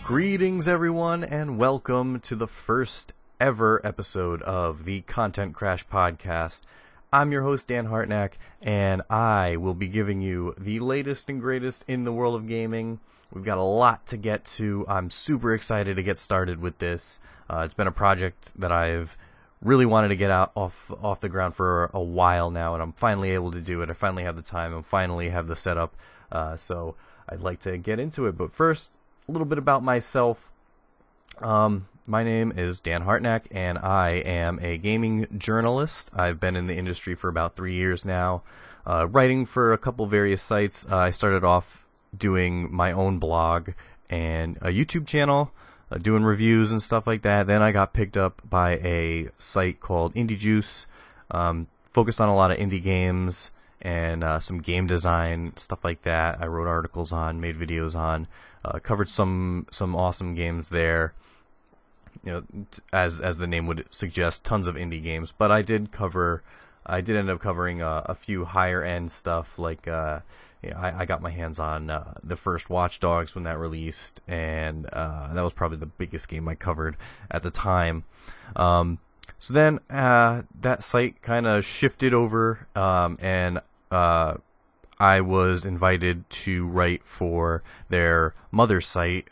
Greetings everyone, and welcome to the first ever episode of the Content Crash Podcast. I'm your host Dan Hartnack, and I will be giving you the latest and greatest in the world of gaming. We've got a lot to get to. I'm super excited to get started with this. It's been a project that I've really wanted to get out off the ground for a while now, and I'm finally able to do it. I finally have the time and finally have the setup, so I'd like to get into it. But first, a little bit about myself. My name is Dan Hartnack, and I am a gaming journalist. I've been in the industry for about 3 years now, writing for a couple various sites. I started off doing my own blog and a YouTube channel, doing reviews and stuff like that. Then I got picked up by a site called Indie Juice, focused on a lot of indie games and some game design, stuff like that. I wrote articles on, made videos on, covered some awesome games there. You know, as the name would suggest, tons of indie games. But I did end up covering a few higher end stuff, like I got my hands on the first Watch Dogs when that released, and that was probably the biggest game I covered at the time. So then that site kind of shifted over, and I was invited to write for their mother site,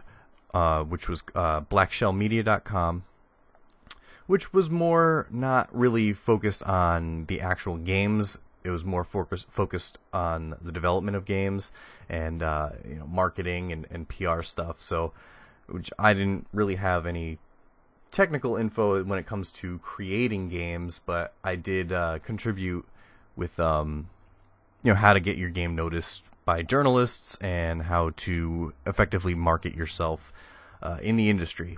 which was blackshellmedia.com, which was more not really focused on the actual games. It was more focused on the development of games and marketing and PR stuff. So, which I didn't really have any technical info when it comes to creating games, but I did contribute with how to get your game noticed by journalists and how to effectively market yourself in the industry.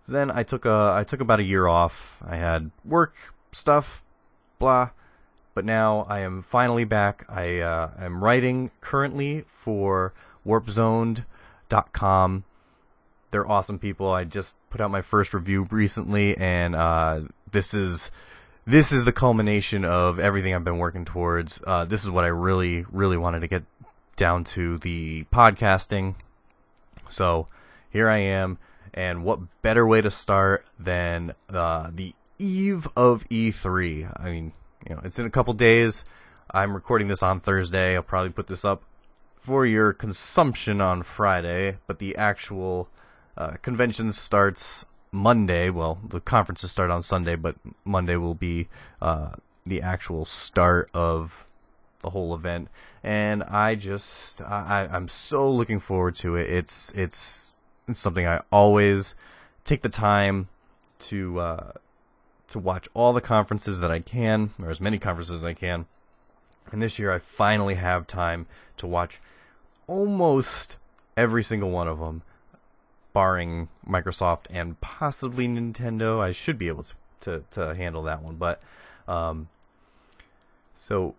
So then I took about a year off. I had work stuff, blah, but now I am finally back. I am writing currently for warpzoned.com. They're awesome people. I just put out my first review recently, and this is the culmination of everything I've been working towards. This is what I really, really wanted to get down to, the podcasting. So here I am, and what better way to start than the eve of E3? I mean, it's in a couple days. I'm recording this on Thursday. I'll probably put this up for your consumption on Friday, but the actual convention starts Monday. Well, the conferences start on Sunday, but Monday will be the actual start of the whole event, and I'm so looking forward to it. It's something I always take the time to watch all the conferences that I can, or as many conferences as I can. And this year I finally have time to watch almost every single one of them, barring Microsoft and possibly Nintendo. I should be able to handle that one. But so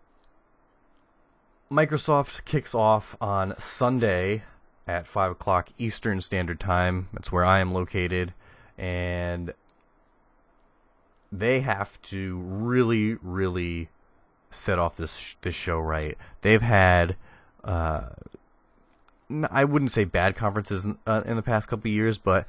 Microsoft kicks off on Sunday at 5 o'clock Eastern Standard Time. That's where I am located. And they have to really, really set off this show right. They've had, I wouldn't say bad conferences in the past couple of years, but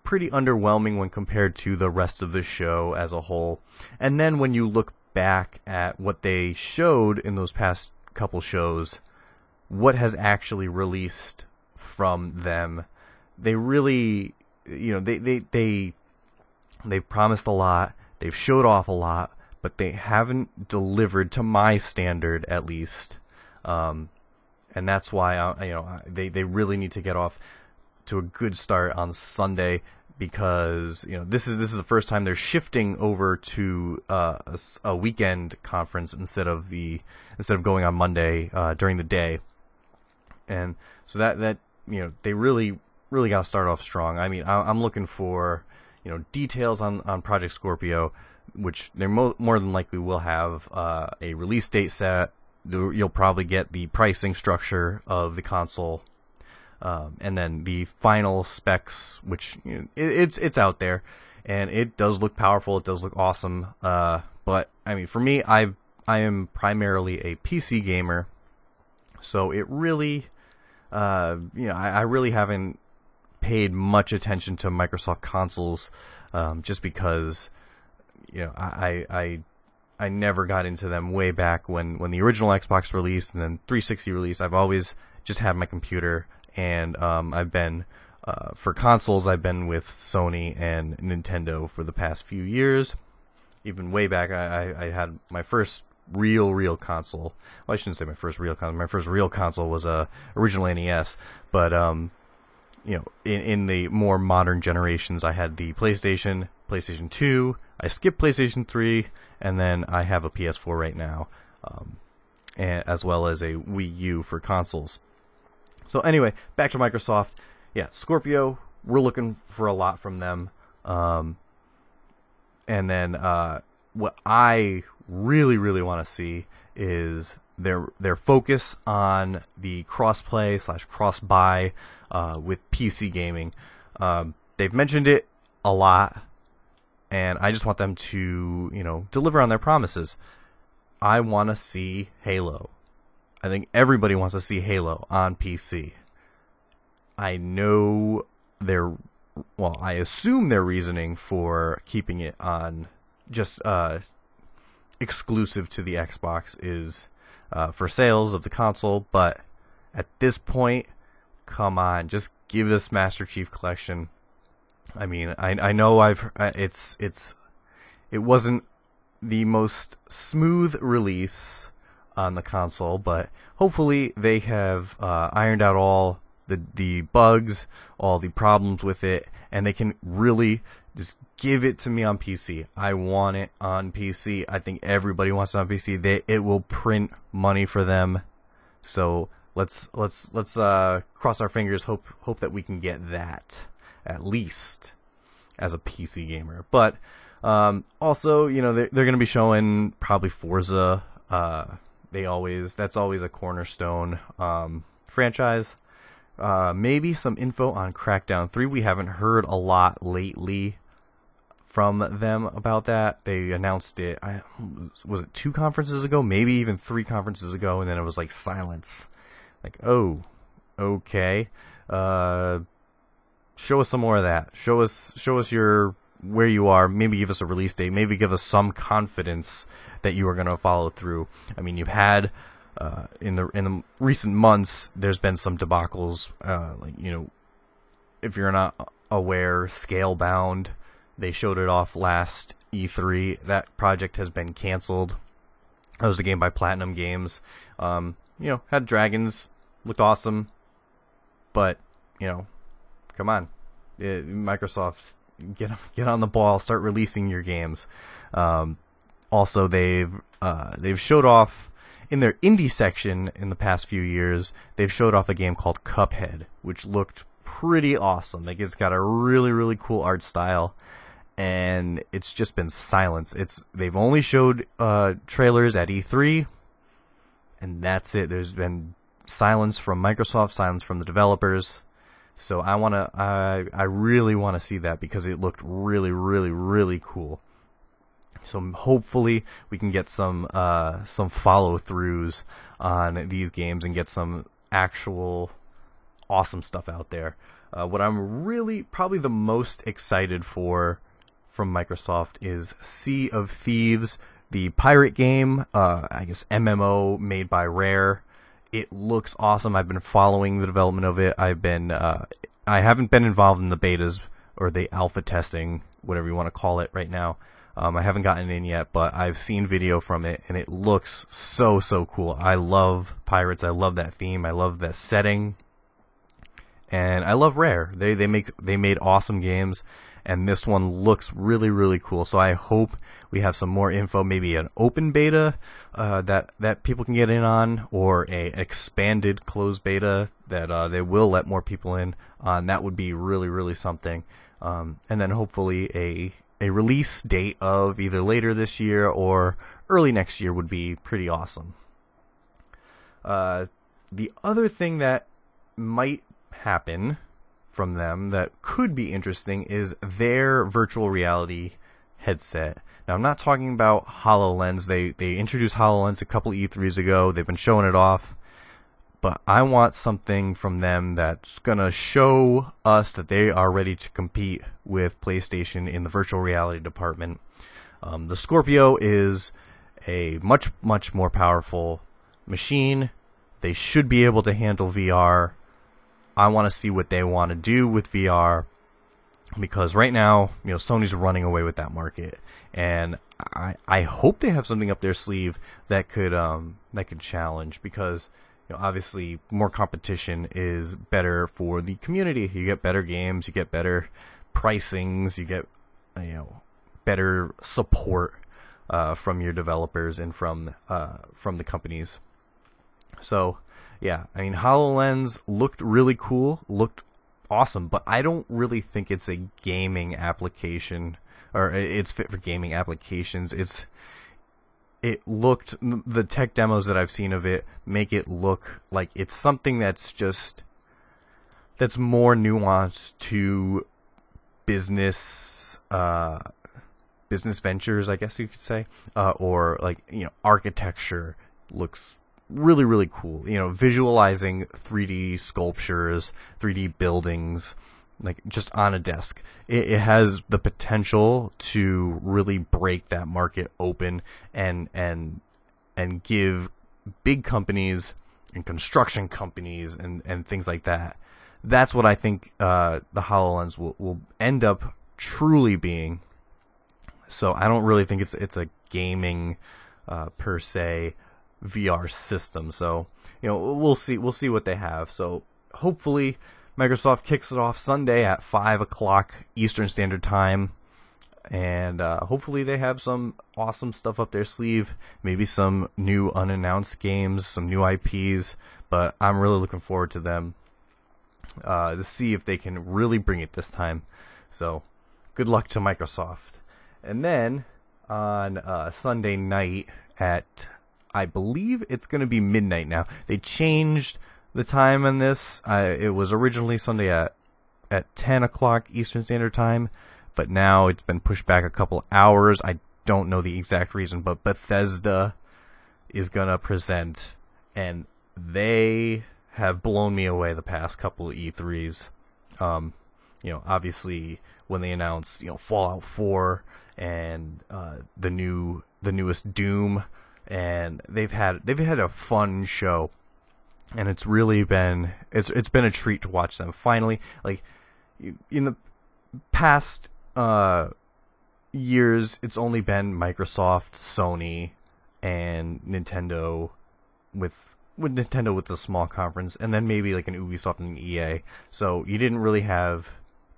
pretty underwhelming when compared to the rest of the show as a whole. And then when you look back at what they showed in those past couple shows, what has actually released from them, they really, they've promised a lot, they've showed off a lot, but they haven't delivered to my standard, at least. And that's why they really need to get off to a good start on Sunday, because this is the first time they're shifting over to a weekend conference instead of going on Monday during the day. And so that they really got to start off strong. I mean, I'm looking for details on Project Scorpio, which they more than likely will have a release date set. You'll probably get the pricing structure of the console, and then the final specs, which it's out there, and it does look powerful. It does look awesome. But I mean, for me, I am primarily a PC gamer, so it really, I really haven't paid much attention to Microsoft consoles, just because, I never got into them way back when the original Xbox released and then 360 released. I've always just had my computer, and I've been, for consoles, I've been with Sony and Nintendo for the past few years. Even way back, I had my first real console. Well, I shouldn't say my first real console. My first real console was original NES, but in the more modern generations, I had the PlayStation 2. I skipped PlayStation 3, and then I have a PS4 right now, as well as a Wii U for consoles. So anyway, back to Microsoft. Yeah, Scorpio, we're looking for a lot from them. And then what I really want to see is their focus on the cross-play / cross-buy with PC gaming. They've mentioned it a lot, and I just want them to, deliver on their promises. I want to see Halo. I think everybody wants to see Halo on PC. I know I assume their reasoning for keeping it on just exclusive to the Xbox is for sales of the console, but at this point, come on, just give us Master Chief Collection. I mean, I know it wasn't the most smooth release on the console, but hopefully they have ironed out all the bugs, all the problems with it, and they can really just give it to me on PC. I want it on PC. I think everybody wants it on PC. It will print money for them. So let's cross our fingers. Hope that we can get that at least as a PC gamer. But also, they're going to be showing probably Forza. That's always a cornerstone franchise. Maybe some info on Crackdown 3. We haven't heard a lot lately from them about that. They announced it, was it 2 conferences ago? Maybe even 3 conferences ago, and then it was like silence. Like, oh, okay. Show us some more of that. Show us where you are. Maybe give us a release date. Maybe give us some confidence that you are going to follow through. I mean, you've had in the recent months, there's been some debacles. If you're not aware, Scalebound, they showed it off last E3. That project has been canceled. That was a game by Platinum Games. Had dragons, looked awesome, but come on, Microsoft, get on the ball, start releasing your games. Also, they've showed off in their indie section in the past few years. They've showed off a game called Cuphead, which looked pretty awesome. Like, it's got a really cool art style, and it's just been silence. They've only showed trailers at E3, and that's it. There's been silence from Microsoft, silence from the developers. So I really want to see that because it looked really cool. So hopefully we can get some follow-throughs on these games and get some actual awesome stuff out there. What I'm really probably the most excited for from Microsoft is Sea of Thieves, the pirate game, I guess MMO made by Rare. It looks awesome. I've been following the development of it. I haven't been involved in the betas or the alpha testing, whatever you want to call it right now. I haven't gotten in yet, but I've seen video from it, and it looks so cool. I love pirates. I love that theme. I love that setting, and I love Rare. They made awesome games, and this one looks really cool. So I hope we have some more info, maybe an open beta that people can get in on, or a expanded closed beta that they will let more people in on. That would be really something. And then hopefully a release date of either later this year or early next year would be pretty awesome. The other thing that might happen from them that could be interesting is their virtual reality headset. Now, I'm not talking about HoloLens. They introduced HoloLens a couple E3s ago. They've been showing it off. but I want something from them that's gonna show us that they are ready to compete with PlayStation in the virtual reality department. The Scorpio is a much, much more powerful machine. They should be able to handle VR. I want to see what they want to do with VR, because right now, Sony's running away with that market, and I hope they have something up their sleeve that could challenge, because obviously more competition is better for the community. You get better games, you get better pricings, you get better support from your developers and from the companies. So yeah, I mean, HoloLens looked really cool, looked awesome, but I don't really think it's a gaming application, or it's fit for gaming applications. The tech demos that I've seen of it make it look like it's something that's more nuanced to business ventures, I guess you could say, or like, architecture looks really, really cool. Visualizing 3D sculptures, 3D buildings, like just on a desk. It has the potential to really break that market open and give big companies and construction companies and things like that. That's what I think the HoloLens will end up truly being. So I don't really think it's a gaming per se VR system. So we'll see what they have. So hopefully Microsoft kicks it off Sunday at 5:00 Eastern Standard Time, and hopefully they have some awesome stuff up their sleeve, maybe some new unannounced games, some new IPs, but I'm really looking forward to them to see if they can really bring it this time. So good luck to Microsoft. And then on Sunday night at, I believe it's going to be midnight now. They changed the time on this. It was originally Sunday at 10:00 Eastern Standard Time, but now it's been pushed back a couple hours. I don't know the exact reason, but Bethesda is going to present, and they have blown me away the past couple of E3s. Obviously when they announced, Fallout 4 and the newest Doom, and they've had a fun show, and it's really been it's been a treat to watch them. Finally, like in the past years, it's only been Microsoft, Sony, and Nintendo with the small conference, and then maybe like an Ubisoft and an EA. So you didn't really have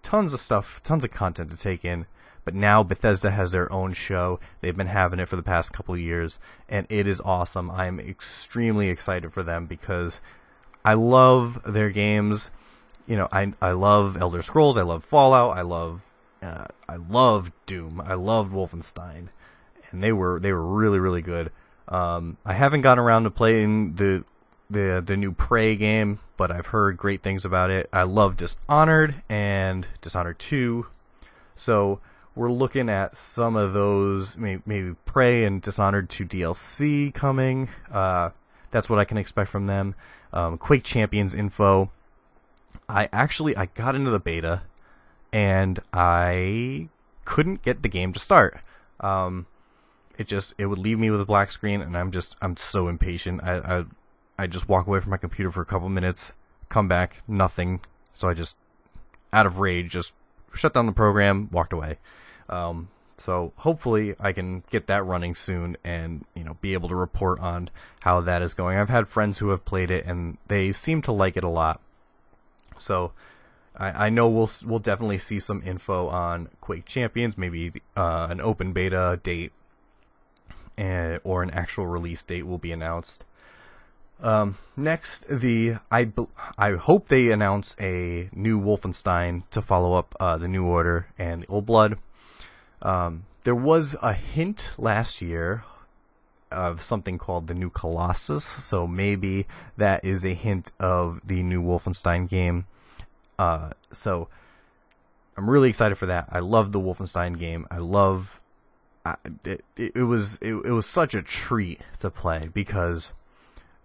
tons of content to take in. But now Bethesda has their own show. They've been having it for the past couple of years, and it is awesome. I'm extremely excited for them because I love their games. I love Elder Scrolls. I love Fallout. I love Doom. I loved Wolfenstein, and they were really, really good. I haven't gotten around to playing the new Prey game, but I've heard great things about it. I love Dishonored and Dishonored 2. So we're looking at some of those, maybe Prey and Dishonored 2 DLC coming. That's what I can expect from them. Quake Champions info. I got into the beta, and I couldn't get the game to start. It would leave me with a black screen, and I'm so impatient. I just walk away from my computer for a couple minutes, come back, nothing. So I just, out of rage, just shut down the program, walked away. So hopefully I can get that running soon and, be able to report on how that is going. I've had friends who have played it and they seem to like it a lot. So I know we'll definitely see some info on Quake Champions, maybe an open beta date or an actual release date will be announced. Next, I hope they announce a new Wolfenstein to follow up the New Order and the Old Blood. There was a hint last year of something called the New Colossus, so maybe that is a hint of the new Wolfenstein game. So I'm really excited for that. I love the Wolfenstein game. It was such a treat to play because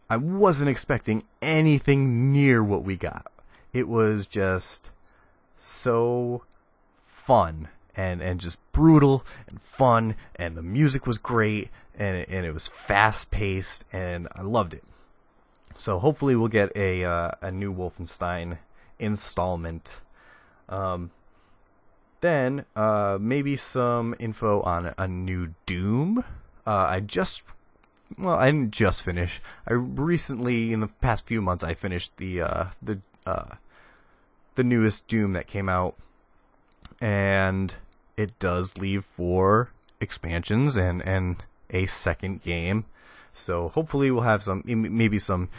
I wasn't expecting anything near what we got. It was just so fun and just brutal and fun, and the music was great, and it was fast paced, and I loved it. So hopefully we'll get a new Wolfenstein installment. Then maybe some info on a new Doom. I didn't just finish. I recently, in the past few months, I finished the newest Doom that came out, and it does leave for expansions and a second game. So hopefully we'll have maybe some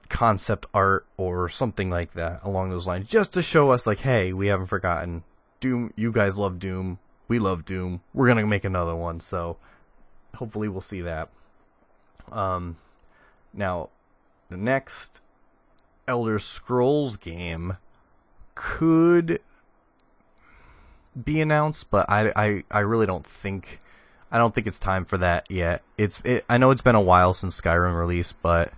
concept art or something like that along those lines, just to show us, like, hey, we haven't forgotten. Doom, you guys love Doom. We love Doom. We're gonna make another one. So hopefully we'll see that. Now, the next Elder Scrolls game could be announced, but I really don't think it's time for that yet. I know it's been a while since Skyrim released, but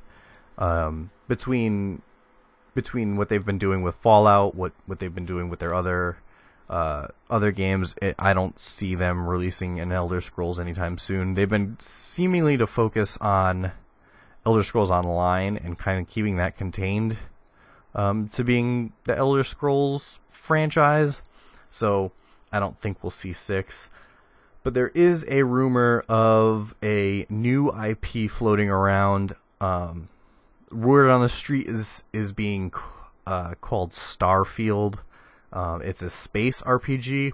between what they've been doing with Fallout, what they've been doing with their other games, I don't see them releasing an Elder Scrolls anytime soon. They've been seemingly to focus on Elder Scrolls Online and kind of keeping that contained to being the Elder Scrolls franchise. So I don't think we'll see 6. But there is a rumor of a new IP floating around. Word on the street is being called Starfield. It's a space RPG,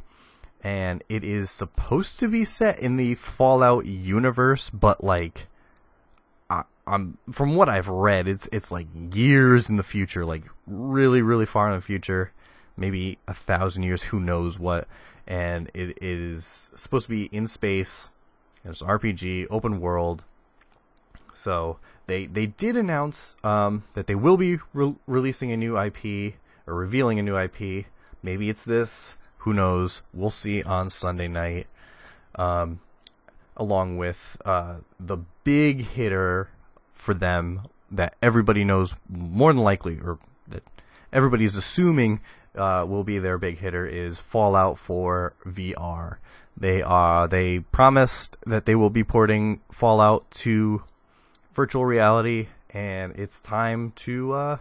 and it is supposed to be set in the Fallout universe, but like, from what I've read, it's like years in the future, like really, really far in the future, maybe 1,000 years, who knows what. And it is supposed to be in space. It's RPG, open world. So they did announce that they will be releasing a new IP, or revealing a new IP. Maybe it's this. Who knows? We'll see on Sunday night. Along with the big hitter for them that everybody knows more than likely, or that everybody's assuming will be their big hitter, is Fallout 4 VR. They promised that they will be porting Fallout to virtual reality, and it's time to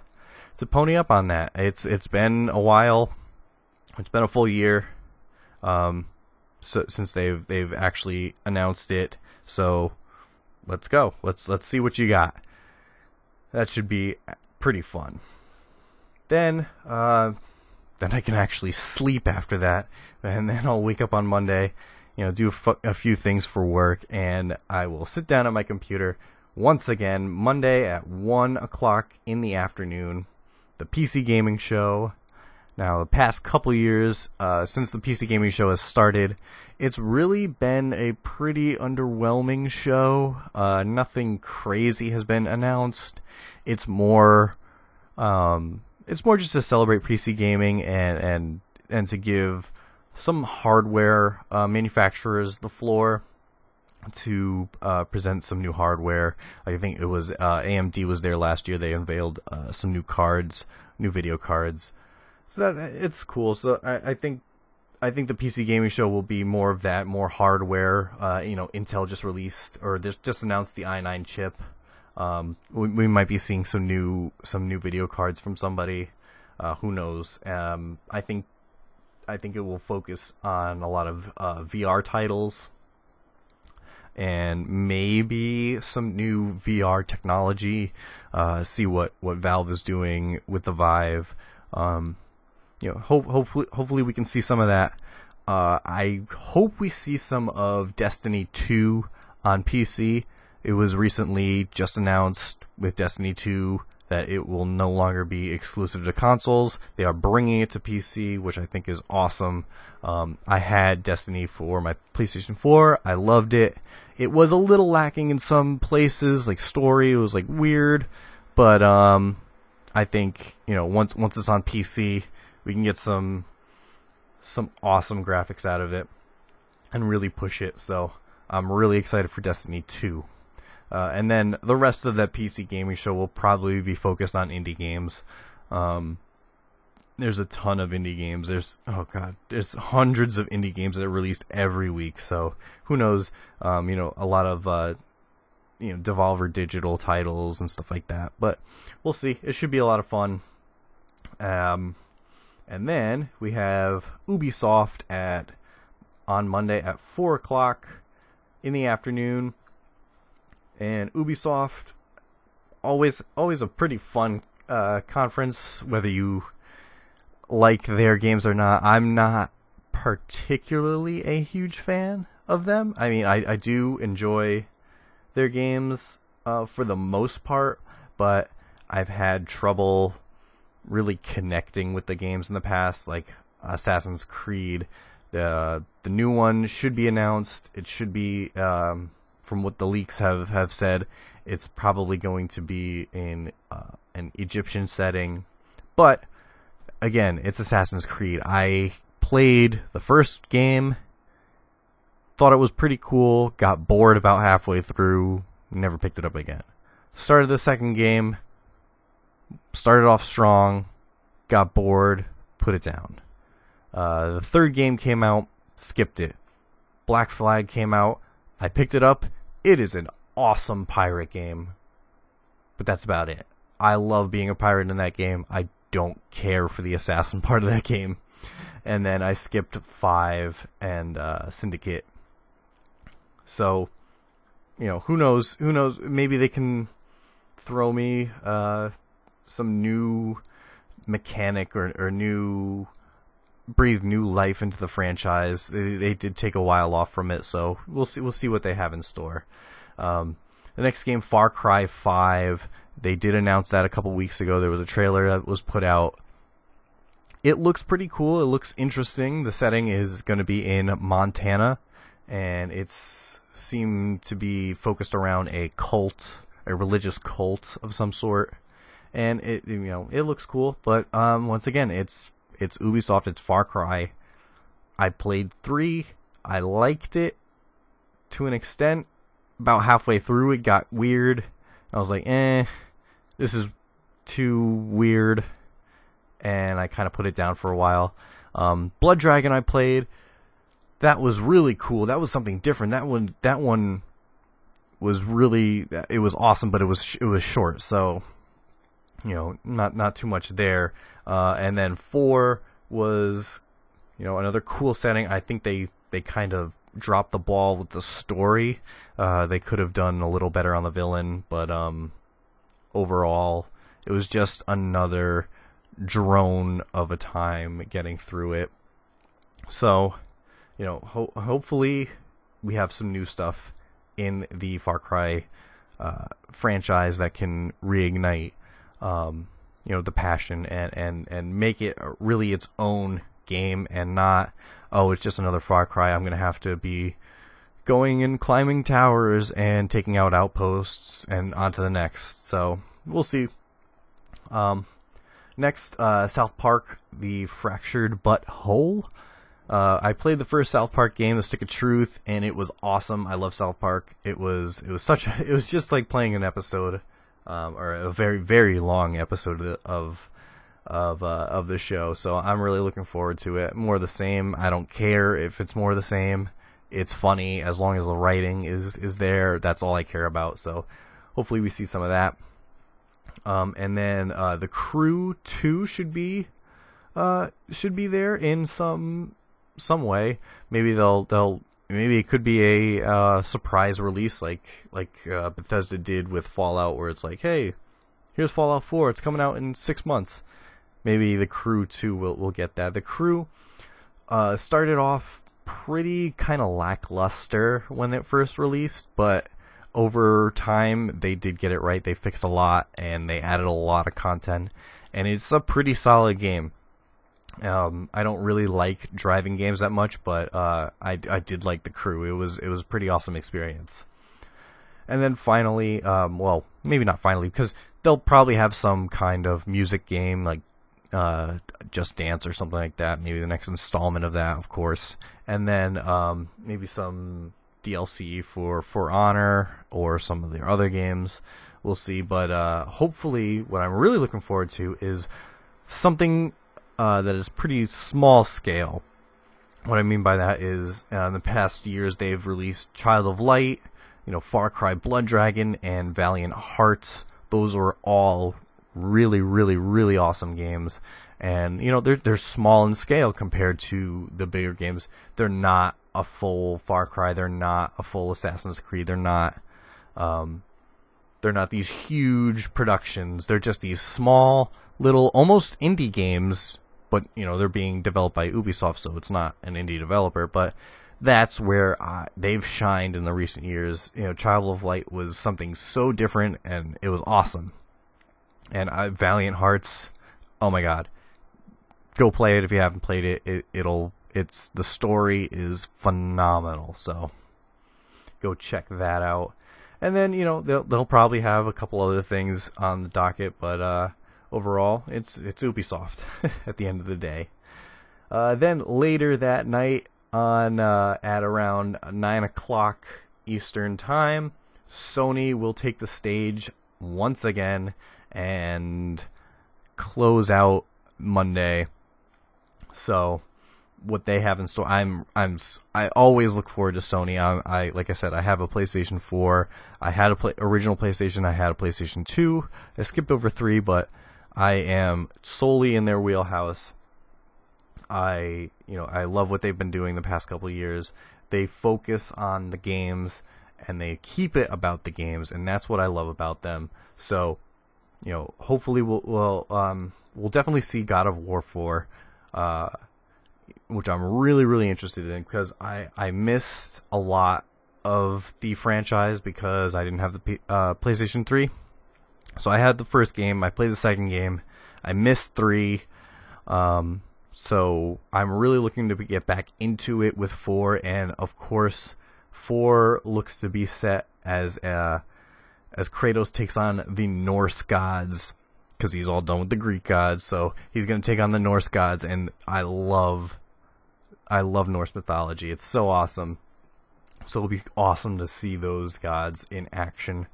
pony up on that. It's been a while. It's been a full year since they've actually announced it. So let's go. Let's see what you got. That should be pretty fun. Then I can actually sleep after that, and then I'll wake up on Monday, do a few things for work, and I will sit down at my computer once again Monday at 1 o'clock in the afternoon, the PC Gaming Show. Now, the past couple years, since the PC Gaming Show has started, it's really been a pretty underwhelming show. Nothing crazy has been announced. It's more just to celebrate PC gaming and to give some hardware manufacturers the floor to present some new hardware. I think it was AMD was there last year. They unveiled some new video cards. So that it's cool. So I think the PC Gaming Show will be more of that, more hardware. Intel just released, or just announced, the i9 chip. We might be seeing some new video cards from somebody. Who knows? I think it will focus on a lot of VR titles, and maybe some new VR technology. See what Valve is doing with the Vive. Hopefully we can see some of that. I hope we see some of Destiny 2 on PC. It was recently just announced with Destiny 2 that it will no longer be exclusive to consoles. They are bringing it to PC, which I think is awesome. I had Destiny for my PlayStation 4. I loved it. It was a little lacking in some places, like story. It was like weird, but I think once it's on PC, we can get some awesome graphics out of it and really push it. So I'm really excited for Destiny 2. And then the rest of that PC gaming show will probably be focused on indie games. There's a ton of indie games. There's hundreds of indie games that are released every week. So who knows? A lot of Devolver Digital titles and stuff like that. But we'll see. It should be a lot of fun. And then we have Ubisoft on Monday at 4 o'clock in the afternoon. And Ubisoft, always a pretty fun conference, whether you like their games or not. I'm not particularly a huge fan of them. I mean, I do enjoy their games for the most part, but I've had trouble really connecting with the games in the past, like Assassin's Creed. The new one should be announced. It should be, from what the leaks have said, it's probably going to be in an Egyptian setting. But again, it's Assassin's Creed. I played the first game, thought it was pretty cool, got bored about halfway through, never picked it up again. Started the second game, started off strong, got bored, put it down. The third game came out, skipped it. Black Flag came out, I picked it up. It is an awesome pirate game, but that's about it. I love being a pirate in that game. I don't care for the assassin part of that game. And then I skipped 5 and Syndicate. So, who knows? Maybe they can throw me some new mechanic or breathe new life into the franchise. They did take a while off from it, so we'll see what they have in store. The next game, Far Cry 5, they did announce that a couple weeks ago. There was a trailer that was put out. It looks pretty cool. It looks interesting. The setting is going to be in Montana, and it's seemed to be focused around a religious cult of some sort. And it looks cool, but once again, it's Ubisoft, it's Far Cry. I played 3, I liked it to an extent. About halfway through, it got weird. I was like, this is too weird, and I kind of put it down for a while. Blood Dragon I played. That was really cool. That was something different. That one was really, it was awesome, but it was short, so not too much there. And then 4 was, another cool setting. I think they kind of dropped the ball with the story. They could have done a little better on the villain, but overall, it was just another drone of a time getting through it. So, hopefully we have some new stuff in the Far Cry franchise that can reignite the passion and make it really its own game, and not, it's just another Far Cry. I'm going to have to be going and climbing towers and taking out outposts and on to the next. So we'll see. Next, South Park, The Fractured But Whole. I played the first South Park game, The Stick of Truth, and it was awesome. I love South Park. It was just like playing an episode, or a very, very long episode of the show. So I'm really looking forward to it. More of the same. I don't care if it's more of the same. It's funny as long as the writing is there. That's all I care about. So hopefully we see some of that. And then The Crew 2 should be there in some way. Maybe maybe it could be a surprise release like Bethesda did with Fallout, where it's like, hey, here's Fallout 4. It's coming out in 6 months. Maybe The Crew 2 will get that. The Crew started off pretty kind of lackluster when it first released, but over time they did get it right. They fixed a lot and they added a lot of content, and it's a pretty solid game. I don't really like driving games that much, but I did like The Crew. It was a pretty awesome experience. And then finally, well, maybe not finally, because they'll probably have some kind of music game like Just Dance or something like that. Maybe the next installment of that, of course. And then maybe some DLC for Honor or some of their other games. We'll see, but hopefully what I'm really looking forward to is something that is pretty small scale. What I mean by that is in the past years they've released Child of Light, Far Cry Blood Dragon, and Valiant Hearts. Those were all really, really, really awesome games. And, they're small in scale compared to the bigger games. They're not a full Far Cry. They're not a full Assassin's Creed. They're not these huge productions. They're just these small, little, almost indie games. But, they're being developed by Ubisoft, so it's not an indie developer. But that's where they've shined in the recent years. Child of Light was something so different, and it was awesome. And Valiant Hearts, oh my god. Go play it if you haven't played it. The story is phenomenal, so go check that out. And then, they'll probably have a couple other things on the docket, but overall, it's Ubisoft at the end of the day. Then later that night at around 9 o'clock Eastern Time, Sony will take the stage once again and close out Monday. So what they have in store, I always look forward to Sony. I like I said, I have a PlayStation 4. I had original PlayStation. I had a PlayStation 2. I skipped over 3, but I am solely in their wheelhouse. I love what they've been doing the past couple of years. They focus on the games and they keep it about the games, and that's what I love about them. So, hopefully we'll definitely see God of War 4. Which I'm really, really interested in, because I missed a lot of the franchise because I didn't have the PlayStation 3. So I had the first game, I played the second game, I missed 3, so I'm really looking to get back into it with 4, and of course 4 looks to be set as Kratos takes on the Norse gods, because he's all done with the Greek gods, so he's going to take on the Norse gods, and I love Norse mythology. It's so awesome. So it'll be awesome to see those gods in action.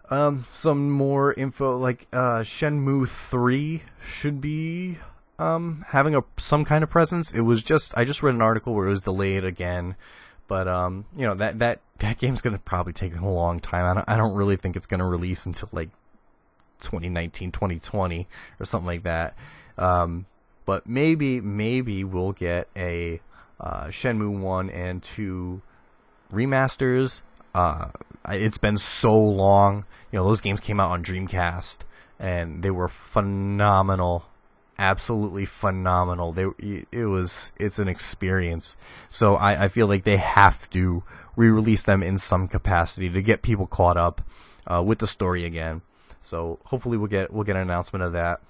Some more info, like Shenmue 3 should be having some kind of presence. I just read an article where it was delayed again, but that game's going to probably take a long time. I don't really think it's going to release until like 2019, 2020 or something like that. But maybe we'll get a Shenmue 1 and 2 remasters. It's been so long. Those games came out on Dreamcast and they were phenomenal. Absolutely phenomenal. It's an experience. So I feel like they have to re-release them in some capacity to get people caught up with the story again. So hopefully we'll get an announcement of that.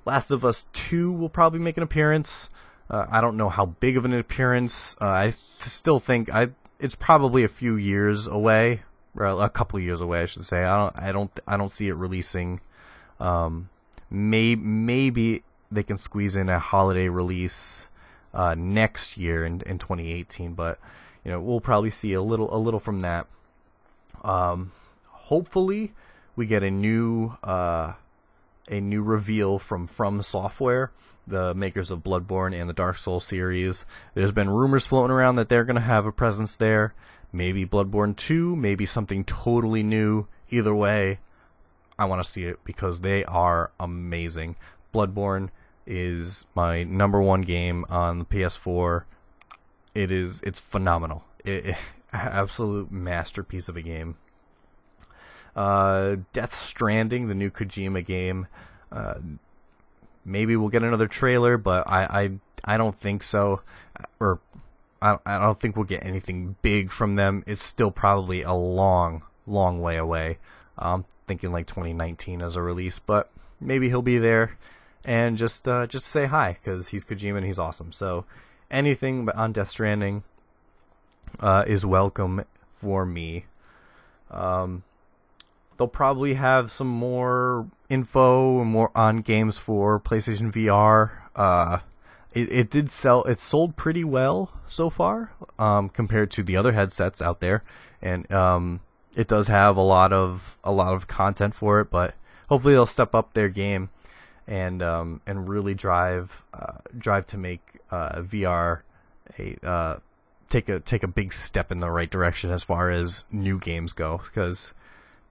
Last of Us 2 will probably make an appearance. I don't know how big of an appearance. I still think it's probably a few years away, or a couple years away, I should say. I don't see it releasing. Maybe they can squeeze in a holiday release next year in 2018, but we'll probably see a little from that. Hopefully we get a new reveal from Software, the makers of Bloodborne and the Dark Souls series. There's been rumors floating around that they're going to have a presence there. Maybe Bloodborne 2, maybe something totally new. Either way, I want to see it because they are amazing. Bloodborne is my number one game on the PS4. It's phenomenal. Absolute masterpiece of a game. Death Stranding, the new Kojima game. Maybe we'll get another trailer, but I don't think so. Or I don't think we'll get anything big from them. It's still probably a long way away. I'm thinking like 2019 as a release, but maybe he'll be there and just say hi, because he's Kojima and he's awesome. So anything on Death Stranding is welcome for me. They'll probably have some more info and more on games for PlayStation VR. it did sell. It sold pretty well so far, compared to the other headsets out there, and it does have a lot of content for it. But hopefully they'll step up their game and really drive to make VR take a big step in the right direction as far as new games go, because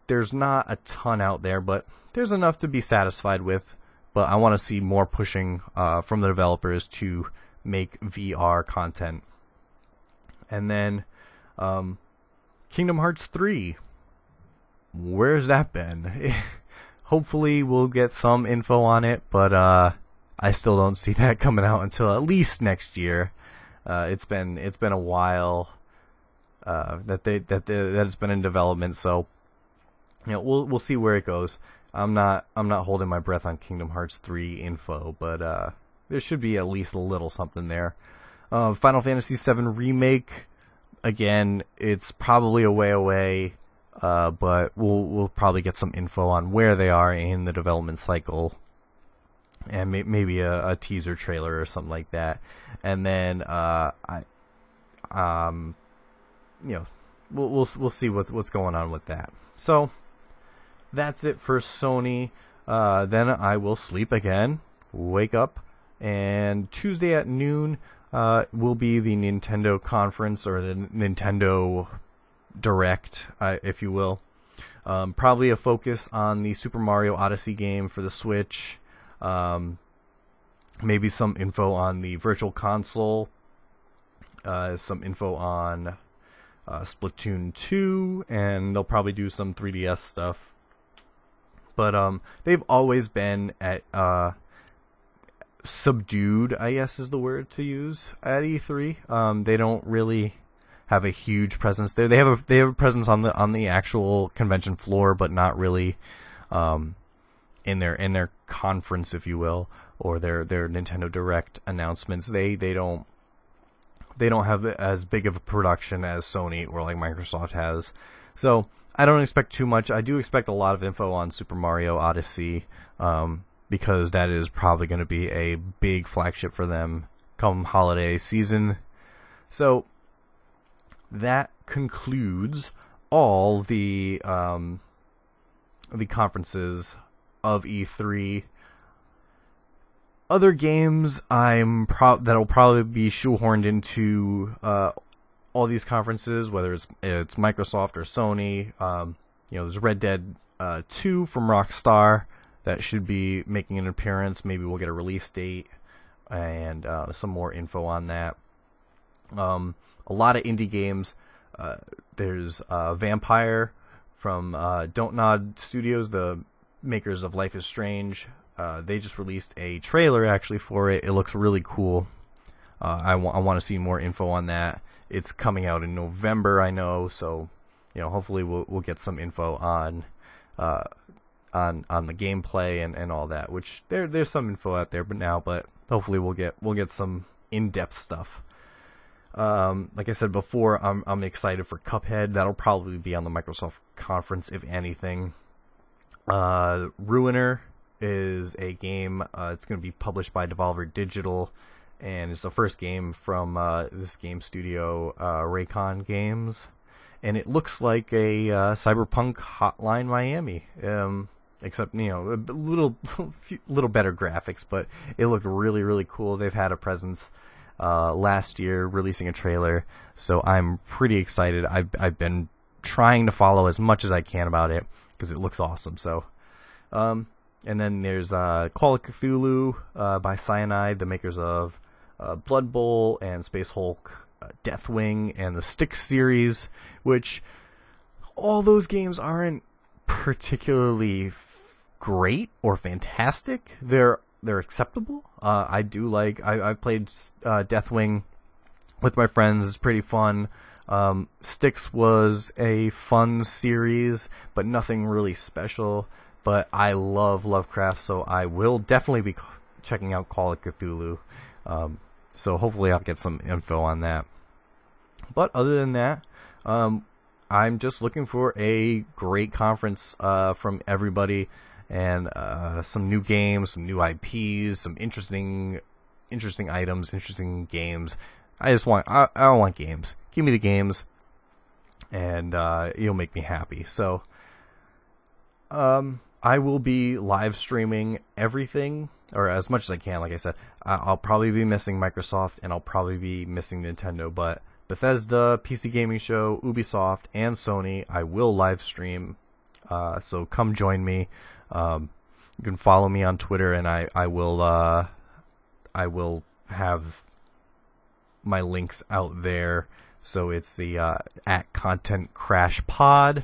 there's not a ton out there, but there's enough to be satisfied with. But I want to see more pushing from the developers to make VR content. And then Kingdom Hearts 3. Where's that been? Hopefully we'll get some info on it, but I still don't see that coming out until at least next year. It's been a while that it's been in development, so we'll see where it goes. I'm not holding my breath on Kingdom Hearts 3 info, but there should be at least a little something there. Final Fantasy VII Remake, again, it's probably a way away, but we'll probably get some info on where they are in the development cycle, and maybe a teaser trailer or something like that. And then we'll see what's going on with that. So that's it for Sony. Then I will sleep again, wake up, and Tuesday at noon will be the Nintendo conference, or the Nintendo Direct, if you will. Probably a focus on the Super Mario Odyssey game for the Switch. Maybe some info on the Virtual Console. Some info on Splatoon 2, and they'll probably do some 3DS stuff. But they've always been at subdued, I guess is the word to use, at E3. They don't really have a huge presence there. They have a presence on the actual convention floor, but not really in their conference, if you will, or their Nintendo Direct announcements. They don't have as big of a production as Sony or like Microsoft has. So I don't expect too much. I do expect a lot of info on Super Mario Odyssey, because that is probably going to be a big flagship for them come holiday season. So that concludes all the conferences of E3. Other games that'll probably be shoehorned into all these conferences, whether it's Microsoft or Sony. There's Red Dead 2 from Rockstar that should be making an appearance. Maybe we'll get a release date and some more info on that. A lot of indie games. There's Vampire from Don't Nod Studios, the makers of Life is Strange. They just released a trailer actually for it. It looks really cool. I want to see more info on that. It's coming out in November, I know, so hopefully we'll get some info on the gameplay and all that. Which there's some info out there, but hopefully we'll get some in-depth stuff. Like I said before, I'm excited for Cuphead. That'll probably be on the Microsoft conference, if anything. Ruiner is a game. It's going to be published by Devolver Digital, and it's the first game from this game studio, Raycon Games, and it looks like a Cyberpunk Hotline Miami, except a little better graphics, but it looked really, really cool. They've had a presence last year releasing a trailer, so I'm pretty excited. I've been trying to follow as much as I can about it because it looks awesome. So and then there's Call of Cthulhu by Cyanide, the makers of Blood Bowl and Space Hulk, Deathwing, and the Styx series, which all those games aren't particularly great or fantastic. They're acceptable. I do like. I've played Deathwing with my friends. It's pretty fun. Styx was a fun series, but nothing really special. But I love Lovecraft, so I will definitely be checking out Call of Cthulhu. So hopefully I'll get some info on that. But other than that, I'm just looking for a great conference from everybody, and some new games, some new IPs, some interesting interesting items, interesting games. I don't want games. Give me the games, and you'll make me happy. So, I will be live streaming everything, or as much as I can. Like I said, I'll probably be missing Microsoft, and I'll probably be missing Nintendo, but Bethesda, PC Gaming Show, Ubisoft, and Sony, I will live stream. So come join me. You can follow me on Twitter, and I will have my links out there. So it's the at Content Crash Pod,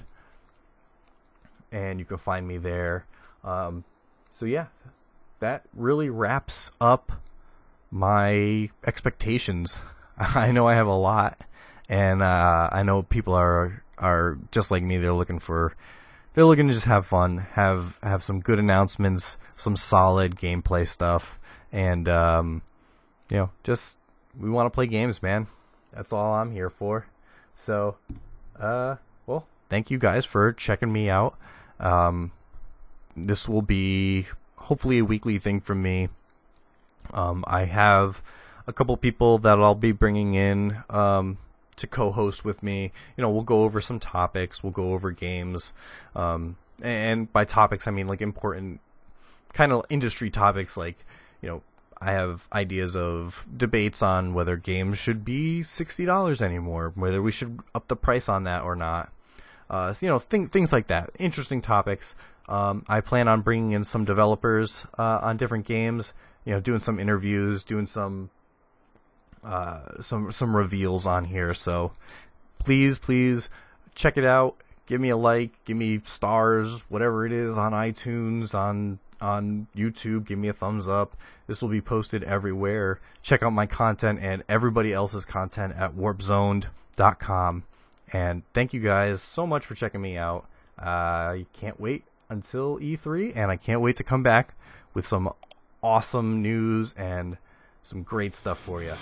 and you can find me there. So yeah, that really wraps up my expectations. I know I have a lot, and I know people are just like me. They're looking to just have fun, have some good announcements, some solid gameplay stuff, and just we want to play games, man. That's all I'm here for. So, well, thank you guys for checking me out. This will be hopefully a weekly thing from me. I have a couple people that I'll be bringing in to co-host with me. We'll go over some topics. We'll go over games. And by topics, I mean like important kind of industry topics, like, I have ideas of debates on whether games should be $60 anymore, whether we should up the price on that or not. Things like that. Interesting topics. I plan on bringing in some developers on different games, doing some interviews, doing some reveals on here. So please check it out. Give me a like, give me stars, whatever it is, on iTunes, on YouTube. Give me a thumbs up. This will be posted everywhere. Check out my content and everybody else's content at warpzoned.com. And thank you guys so much for checking me out. I can't wait until E3, and I can't wait to come back with some awesome news and some great stuff for you.